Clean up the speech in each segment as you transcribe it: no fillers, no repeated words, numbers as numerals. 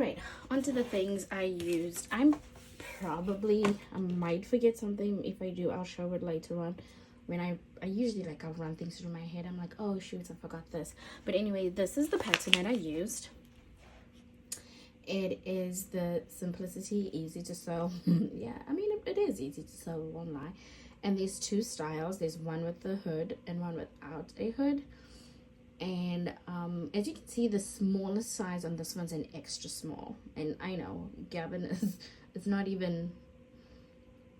right, onto the things I used. I might forget something. If I do, I'll show it later on. When I usually, like, I'll run things through my head. I'm like, oh shoot, I forgot this. But anyway, this is the pattern that I used. It is the Simplicity Easy to Sew. Yeah, I mean, it is easy to sew, won't lie. And there's two styles. There's one with the hood and one without a hood. And as you can see, the smallest size on this one's an extra small. And I know Gavin is not even,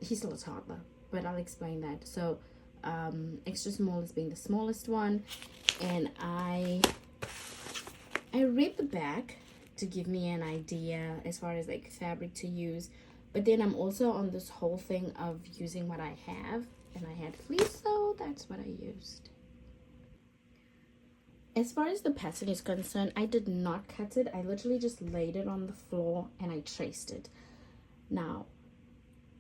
he's still a toddler, but I'll explain that. So extra small is being the smallest one. And I read the back to give me an idea as far as like fabric to use, but then I'm also on this whole thing of using what I have, and I had fleece, so that's what I used. As far as the pattern is concerned, I did not cut it. I literally just laid it on the floor and I traced it. Now,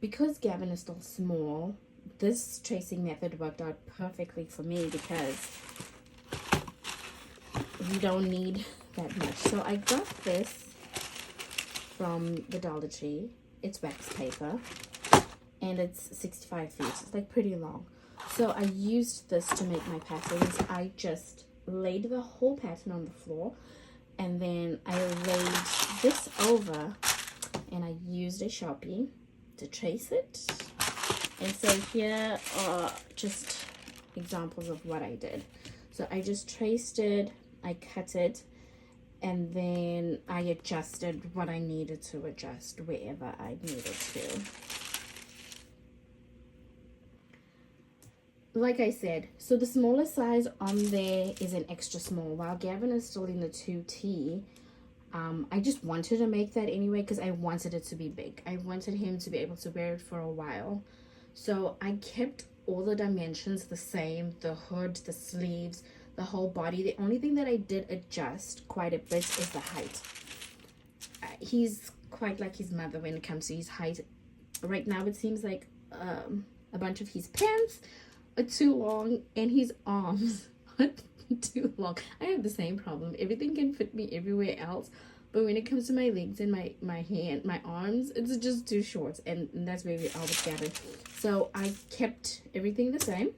because Gavin is still small, this tracing method worked out perfectly for me because we don't need that much. So I got this from the Dollar Tree. It's wax paper and it's 65 feet. It's like pretty long. So I used this to make my patterns. I just laid the whole pattern on the floor, and then I laid this over, and I used a Sharpie to trace it. And so here are just examples of what I did. So I just traced it, I cut it, and then I adjusted what I needed to adjust wherever I needed to. Like I said, so the smallest size on there is an extra small, while Gavin is still in the 2T. I just wanted to make that anyway because I wanted it to be big. I wanted him to be able to wear it for a while. So I kept all the dimensions the same, the hood, the sleeves, the whole body. The only thing that I did adjust quite a bit is the height. He's quite like his mother when it comes to his height. Right now it seems like a bunch of his pants are too long and his arms are too long. I have the same problem. Everything can fit me everywhere else, but when it comes to my legs and my arms, it's just too short, and that's where we are with Gavin. So I kept everything the same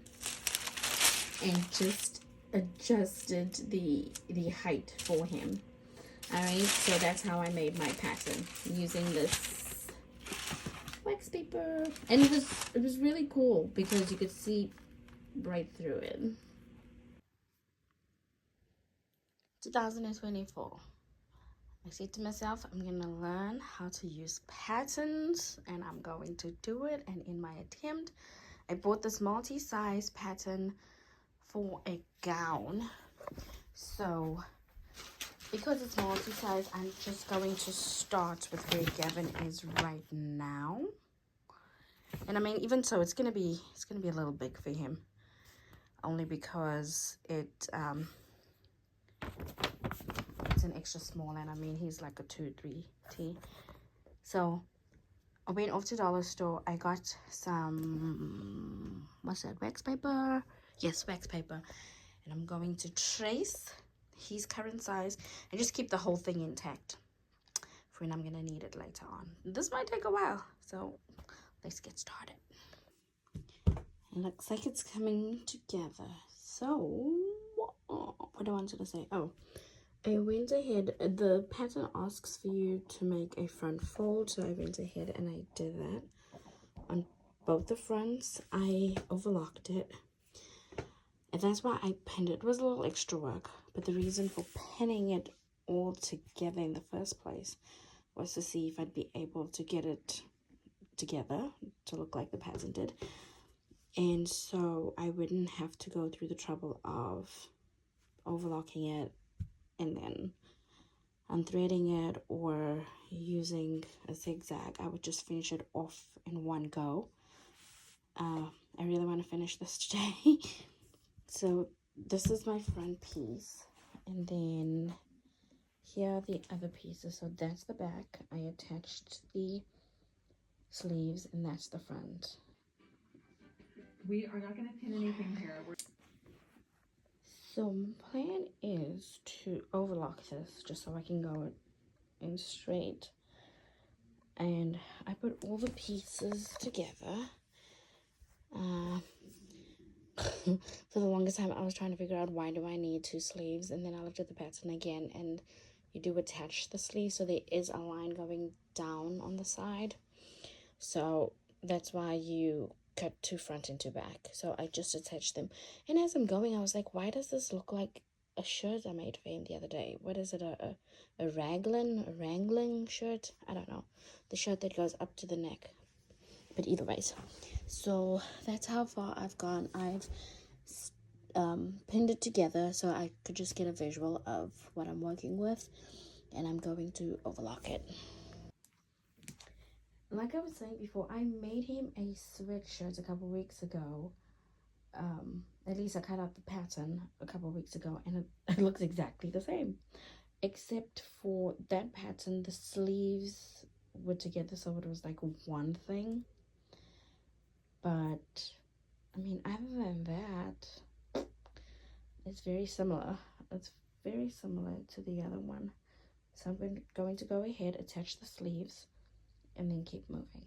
and just adjusted the height for him. All right, so that's how I made my pattern using this wax paper, and it was really cool because you could see right through it. 2024. I said to myself, I'm gonna learn how to use patterns, and I'm going to do it. And in my attempt, I bought this multi-size pattern for a gown. So because it's multi-size, I'm just going to start with where Gavin is right now. And I mean, even so, it's gonna be a little big for him, only because it's an extra small, and I mean, he's like a 2-3T. So I went off to dollar store. I got some, what's that, wax paper? Yes, wax paper. And I'm going to trace his current size and just keep the whole thing intact for when I'm gonna need it later on. This might take a while, so let's get started. It looks like it's coming together. So what I wanted to say, I went ahead, the pattern asks for you to make a front fold, so I went ahead and I did that on both the fronts. I overlocked it, and that's why I pinned it. It was a little extra work, but the reason for pinning it all together in the first place was to see if I'd be able to get it together to look like the pattern did, and so I wouldn't have to go through the trouble of overlocking it and then unthreading it or using a zigzag. I would just finish it off in one go. I really want to finish this today. So this is my front piece, and then here are the other pieces. So that's the back. I attached the sleeves, and that's the front. We are not going to pin anything here. So my plan is to overlock this just so I can go and straight. And I put all the pieces together. For the longest time, I was trying to figure out why do I need 2 sleeves, and then I looked at the pattern again, and you do attach the sleeve, so there is a line going down on the side. So that's why you cut 2 front and 2 back. So I just attached them, and as I'm going, I was like, why does this look like a shirt I made for him the other day? What is it? A wrangling shirt? I don't know. The shirt that goes up to the neck. But either ways, so that's how far I've gone. I've pinned it together so I could just get a visual of what I'm working with, and I'm going to overlock it. Like I was saying before, I made him a sweatshirt a couple weeks ago. At least I cut out the pattern a couple weeks ago, and it looks exactly the same, except for that pattern, the sleeves were together, so it was like one thing. But I mean, other than that, it's very similar. It's very similar to the other one. So I'm going to go ahead, attach the sleeves, and then keep moving.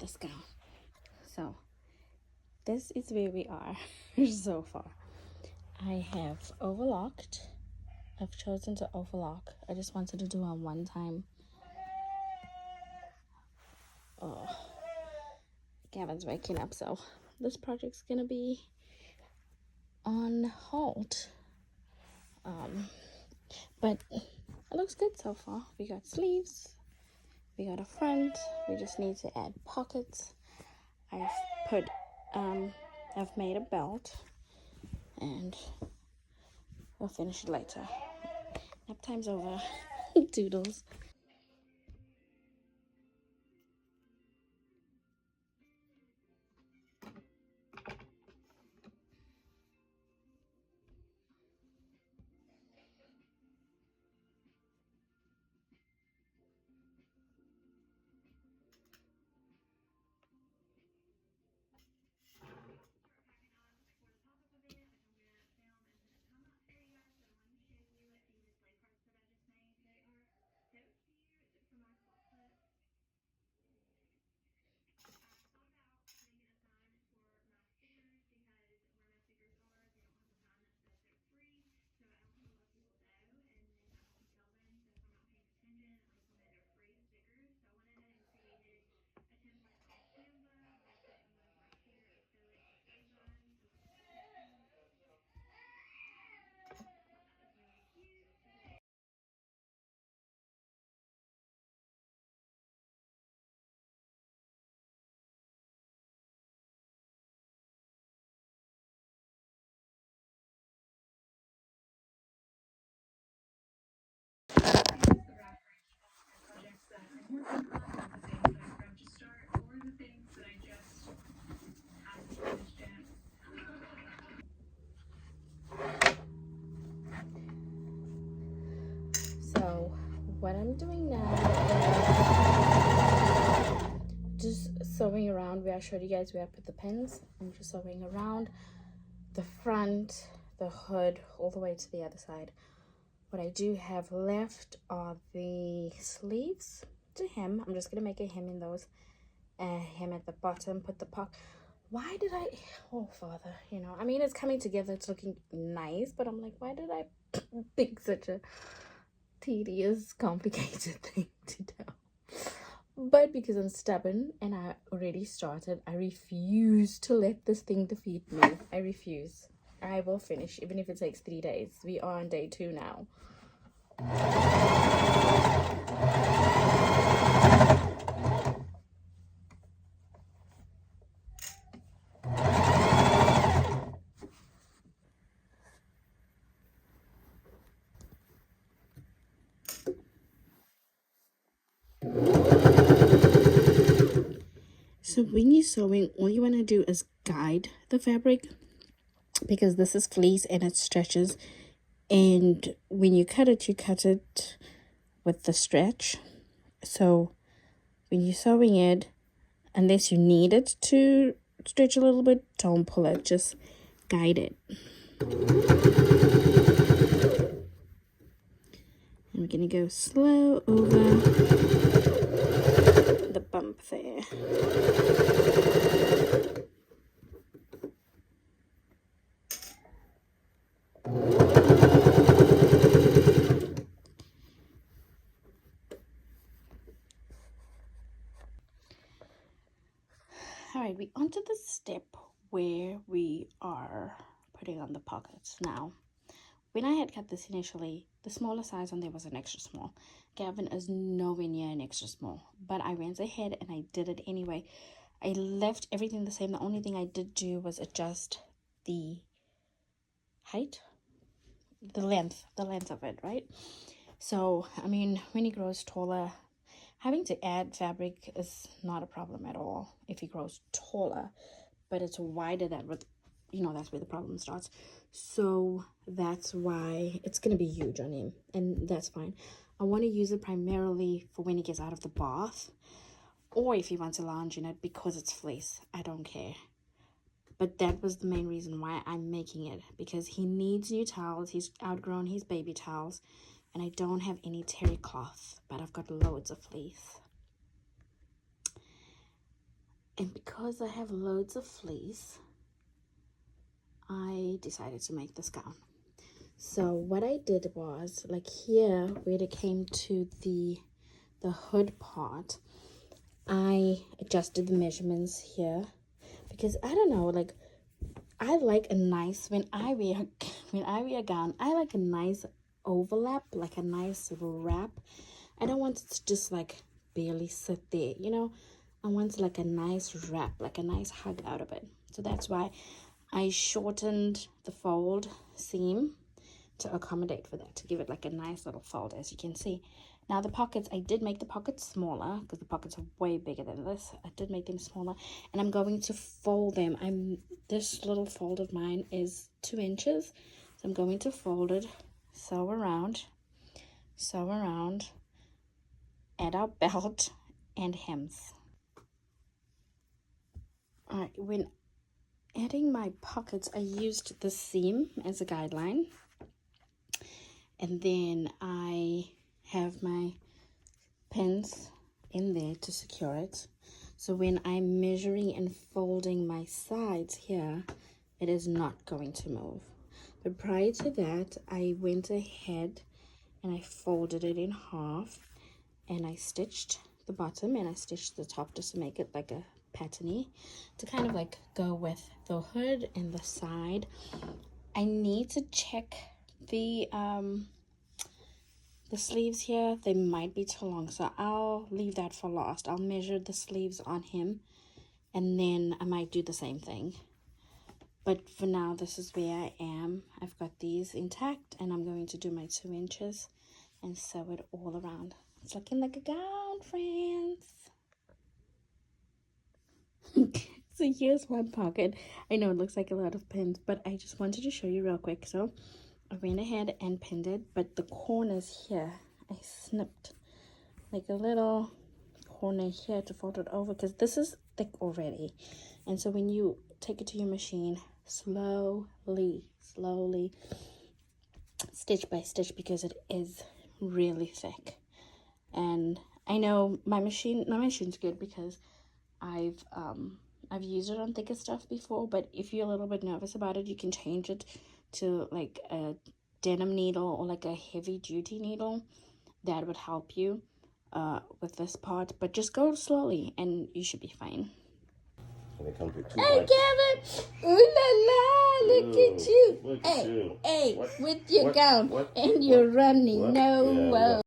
Let's go. So this is where we are so far. I have overlocked. I've chosen to overlock. I just wanted to do a one time. Oh, Gavin's waking up, so this project's gonna be on hold. But it looks good so far. We got sleeves, we got a front, we just need to add pockets. I've made a belt, and we'll finish it later. Nap time's over. Doodles. what I'm doing now is just sewing around where I showed you guys where I put the pins. I'm just sewing around the front, the hood, all the way to the other side. What I do have left are the sleeves to hem. I'm just gonna make a hem in those, hem at the bottom, put the pocket. Why did I, oh father, you know, I mean, it's coming together, it's looking nice, but I'm like, why did I pick such a tedious, complicated thing to do? But because I'm stubborn and I already started, I refuse to let this thing defeat me. I refuse. I will finish, even if it takes 3 days. We are on day 2 now. So when you're sewing, all you want to do is guide the fabric, because this is fleece and it stretches, and when you cut it with the stretch. So when you're sewing it, unless you need it to stretch a little bit, don't pull it, just guide it. And we're gonna go slow over the bump there. Alright, we're onto the step where we are putting on the pockets. Now, when I had cut this initially, the smaller size on there was an extra small. Gavin is nowhere near an extra small, but I went ahead and I did it anyway. I left everything the same. The only thing I did do was adjust the height, the length of it, right? So, I mean, when he grows taller, having to add fabric is not a problem at all if he grows taller, but it's wider that would, you know, that's where the problem starts. So that's why it's going to be huge on him, and that's fine. I want to use it primarily for when he gets out of the bath, or if he wants to lounge in it because it's fleece. I don't care. But that was the main reason why I'm making it, because he needs new towels. He's outgrown his baby towels, and I don't have any terry cloth, but I've got loads of fleece. And because I have loads of fleece, I decided to make this gown. So what I did was, like here where it came to the hood part, I adjusted the measurements here, because I don't know, like I like a nice, when I wear a gown, I like a nice overlap, like a nice wrap. I don't want it to just like barely sit there, you know. I want like a nice wrap, like a nice hug out of it. So that's why I shortened the fold seam to accommodate for that, to give it like a nice little fold, as you can see. Now the pockets, I did make the pockets smaller because the pockets are way bigger than this. I did make them smaller, and I'm going to fold them. This little fold of mine is 2 inches, so I'm going to fold it, sew around, add our belt and hems. All right, when adding my pockets, I used the seam as a guideline, and then I have my pins in there to secure it. So when I'm measuring and folding my sides here, it is not going to move. But prior to that, I went ahead and I folded it in half, and I stitched the bottom and I stitched the top just to make it like a patterny, to kind of like go with the hood and the side. I need to check the sleeves here. They might be too long, so I'll leave that for last. I'll measure the sleeves on him, and then I might do the same thing. But for now, this is where I am. I've got these intact, and I'm going to do my 2 inches and sew it all around. It's looking like a gown, friends. So here's one pocket. I know it looks like a lot of pins, but I just wanted to show you real quick. So I went ahead and pinned it, but the corners here, I snipped like a little corner here to fold it over, because this is thick already. And so when you take it to your machine, slowly stitch by stitch, because it is really thick. And I know my machine's good because I've used it on thicker stuff before, but if you're a little bit nervous about it, you can change it to like a denim needle or like a heavy duty needle. That would help you with this part, but just go slowly and you should be fine. And it comes with 2 Hey, bites. Kevin! Ooh la la! Look at you! Look at Hey, you. hey, What? with your What? gown, What? and you're running. What? No, Yeah,